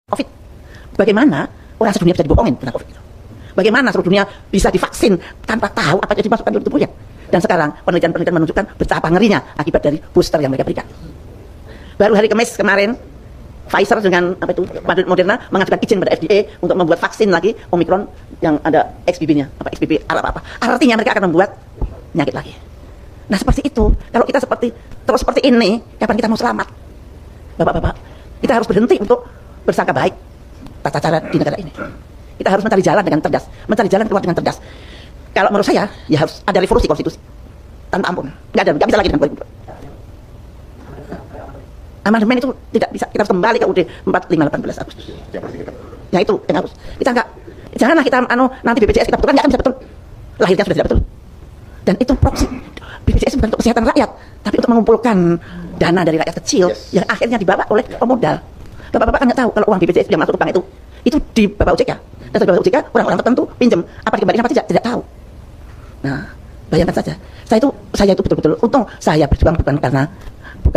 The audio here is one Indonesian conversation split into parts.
COVID. Bagaimana orang sedunia bisa dibohongin tentang COVID itu? Bagaimana seluruh dunia bisa divaksin tanpa tahu apa yang dimasukkan dalam tubuhnya? Dan sekarang penelitian-penelitian menunjukkan betapa ngerinya akibat dari booster yang mereka berikan. Baru hari Kamis kemarin, Pfizer dengan Moderna mengajukan izin pada FDA untuk membuat vaksin lagi Omicron yang ada XBB-nya, XBB apa. Artinya mereka akan membuat penyakit lagi. Nah seperti itu, kalau kita terus seperti ini, kapan kita mau selamat? Bapak-bapak, kita harus berhenti untuk bersangka baik tata cara di negara ini. Kita harus mencari jalan dengan cerdas, mencari jalan keluar dengan cerdas. Kalau menurut saya, ya harus ada revolusi konstitusi tanpa ampun. Nggak bisa lagi dengan 2022. Amandemen itu tidak bisa, kita harus kembali ke UUD 4518 Agustus. Ya itu yang harus. Kita nggak, janganlah kita nanti BPJS kita betulkan, nggak akan bisa betul. Lahirnya sudah tidak betul. Dan itu proksi. BPJS bukan untuk kesehatan rakyat, tapi untuk mengumpulkan dana dari rakyat kecil yang akhirnya dibawa oleh pemodal. Bapak-bapak kan nggak tahu kalau uang BPJS yang masuk ke bank itu di Bapak OJK. Dan setelah Bapak OJK, orang-orang tertentu pinjam, apa dikembalikan apa tidak tahu. Nah, bayangkan saja. Saya itu betul-betul untung saya berjuang bukan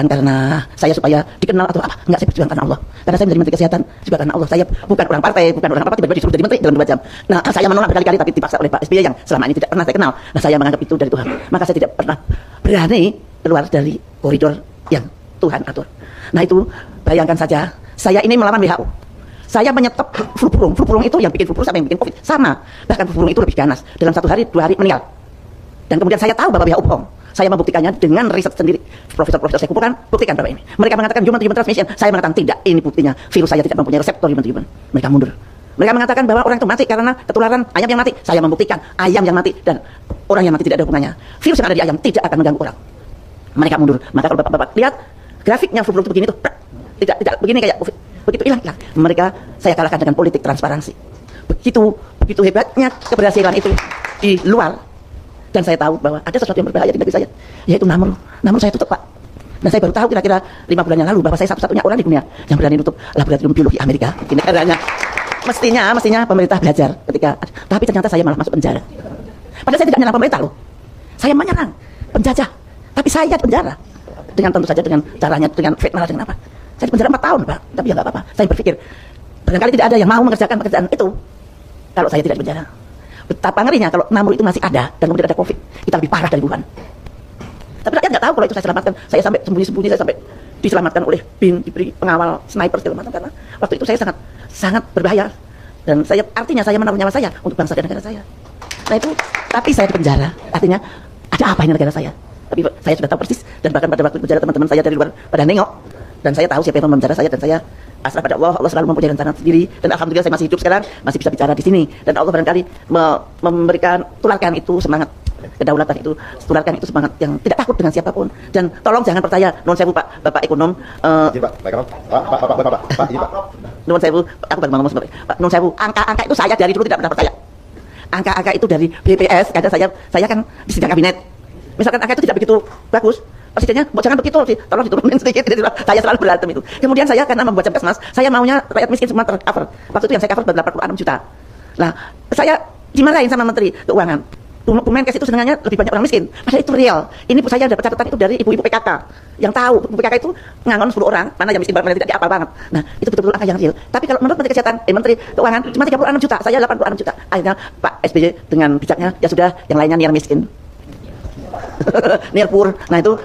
karena saya supaya dikenal atau apa. Enggak, saya berjuang karena Allah. Karena saya menjadi menteri kesehatan juga karena Allah. Saya bukan orang partai, bukan orang apa tiba-tiba disuruh jadi menteri dalam 2 jam. Nah, saya menolak berkali-kali tapi dipaksa oleh Pak SBY yang selama ini tidak pernah saya kenal. Nah, saya menganggap itu dari Tuhan. Maka saya tidak pernah berani keluar dari koridor yang Tuhan atur. Nah, itu bayangkan saja. Saya ini melawan WHO. Saya menyetop flu burung itu yang bikin flu burung sama yang bikin COVID sama. Bahkan flu burung itu lebih ganas. Dalam 1 hari 2 hari meninggal. Dan kemudian saya tahu bahwa WHO bohong. Saya membuktikannya dengan riset sendiri. Profesor-profesor saya kumpulkan, buktikan Bapak ini. Mereka mengatakan human-to-human transmission. Saya mengatakan tidak, ini buktinya. Virus saya tidak mempunyai reseptor human-to-human. Mereka mundur. Mereka mengatakan bahwa orang itu mati karena ketularan ayam yang mati. Saya membuktikan ayam yang mati dan orang yang mati tidak ada hubungannya. Virus yang ada di ayam tidak akan mengganggu orang. Mereka mundur. Maka kalau Bapak-bapak lihat grafiknya flu burung itu begini tuh, tidak begini kayak COVID. Begitu hilang. Mereka saya kalahkan dengan politik transparansi. Begitu hebatnya keberhasilan itu di luar. Dan saya tahu bahwa ada sesuatu yang berbahaya di negeri saya, yaitu Namru. Namru saya tutup, Pak. Dan saya baru tahu kira-kira 5 bulan yang lalu bahwa saya satu-satunya orang di dunia yang berani tutup laboratorium biologi Amerika di negaranya. Mestinya pemerintah belajar ketika, tapi ternyata saya malah masuk penjara. Padahal saya tidak menyerang pemerintah loh. Saya menyerang penjajah, tapi saya di penjara. Dengan tentu saja dengan caranya, dengan fitnah, dengan apa. Saya di penjara 4 tahun, Pak. Tapi ya nggak apa-apa. Saya berpikir, barangkali tidak ada yang mau mengerjakan pekerjaan itu kalau saya tidak di penjara. Betapa ngerinya kalau Namru itu masih ada dan kemudian ada COVID, kita lebih parah dari Wuhan. Tapi rakyat nggak tahu kalau itu saya selamatkan. Saya sampai sembunyi-sembunyi, saya sampai diselamatkan oleh BIN, diberi pengawal sniper segala macam, karena waktu itu saya sangat berbahaya dan artinya saya menaruh nyawa saya untuk bangsa dan negara saya. Nah itu, tapi saya di penjara, artinya ada apa ini negara saya? Tapi saya sudah tahu persis, dan bahkan pada waktu di penjara teman-teman saya dari luar pada nengok, dan saya tahu siapa yang memenjara saya, dan saya pasrah pada Allah. Allah selalu mempunyai rencana sendiri, dan alhamdulillah saya masih hidup sekarang, masih bisa bicara di sini, dan Allah barangkali tularkan itu semangat kedaulatan itu, tularkan itu semangat yang tidak takut dengan siapapun. Dan tolong jangan percaya, non sewu Pak, Bapak ekonom, non sewu, aku baru ngomong sebentar, Pak, non sewu, angka itu saya dari dulu tidak pernah percaya. Angka itu dari BPS, karena saya kan di sidang kabinet. Misalkan angka itu tidak begitu bagus, presidennya, jangan begitu sih, tolong diturunin sedikit. Saya selalu berantem itu. Kemudian saya karena membuat Cempesmas, saya maunya rakyat miskin semua tercover. Waktu itu yang saya cover baru 86 juta. Nah, saya dimarahin sama Menteri Keuangan. Bu Menkes itu sebenarnya lebih banyak orang miskin. Padahal itu real. Ini saya dapat catatan itu dari ibu-ibu PKK. Yang tahu, ibu PKK itu ngangon 10 orang, mana yang miskin, mana yang tidak diapal banget. Nah, itu betul-betul angka yang real. Tapi kalau menurut Menteri Kesehatan, Menteri Keuangan cuma 36 juta, saya 86 juta. Akhirnya Pak SBY dengan bijaknya, ya sudah, yang lainnya niar miskin. Niar pur. Nah itu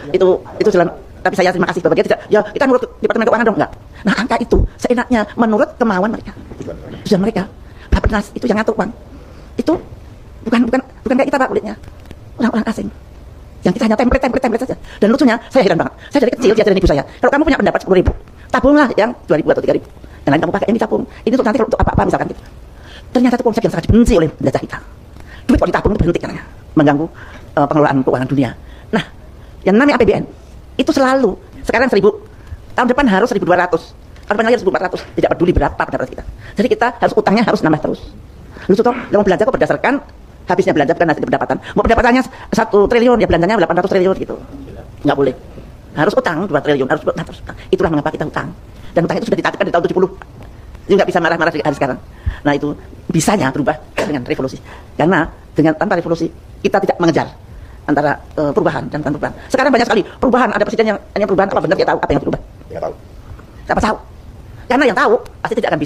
jalan. Tapi saya terima kasih bahwa dia tidak, ya kita menurut Departemen Keuangan dong, enggak. Nah angka itu seenaknya menurut kemauan mereka, tujuan mereka. Bappenas itu yang ngatur uang. Itu bukan kayak kita Pak kulitnya, orang-orang asing. Yang kita hanya template saja. Dan lucunya, saya heran banget. Saya dari kecil diajarin ibu saya, kalau kamu punya pendapat 10.000, tabunglah yang 2.000 atau 3.000. Yang lain kamu pakai, ini ditabung. Ini untuk nanti untuk apa-apa misalkan gitu. Ternyata itu konsep yang sangat dibenci oleh penjajah kita. Duit kalau ditabung itu berhenti karena mengganggu pengelolaan keuangan dunia. Nah, yang namanya APBN itu selalu sekarang 1.000, tahun depan harus 1.200, tahun depan lagi 1.400, tidak peduli berapa pendapatan kita. Jadi kita harus utangnya harus nambah terus. Lucu toh, yang belanja kok berdasarkan habisnya belanja bukan hasil pendapatan. Mau pendapatannya 1 triliun, ya belanjanya 800 triliun gitu. Nggak boleh. Harus utang 2 triliun, harus utang. Itulah mengapa kita utang. Dan utang itu sudah ditatipkan di tahun 70. Jadi nggak bisa marah-marah hari sekarang. Nah itu bisanya berubah dengan revolusi. Karena tanpa revolusi kita tidak mengejar antara perubahan dan tanpa perubahan. Sekarang banyak sekali perubahan, ada presiden yang hanya perubahan apa benar dia tahu apa yang berubah. Tidak tahu. Siapa tahu? Karena yang tahu pasti tidak akan bisa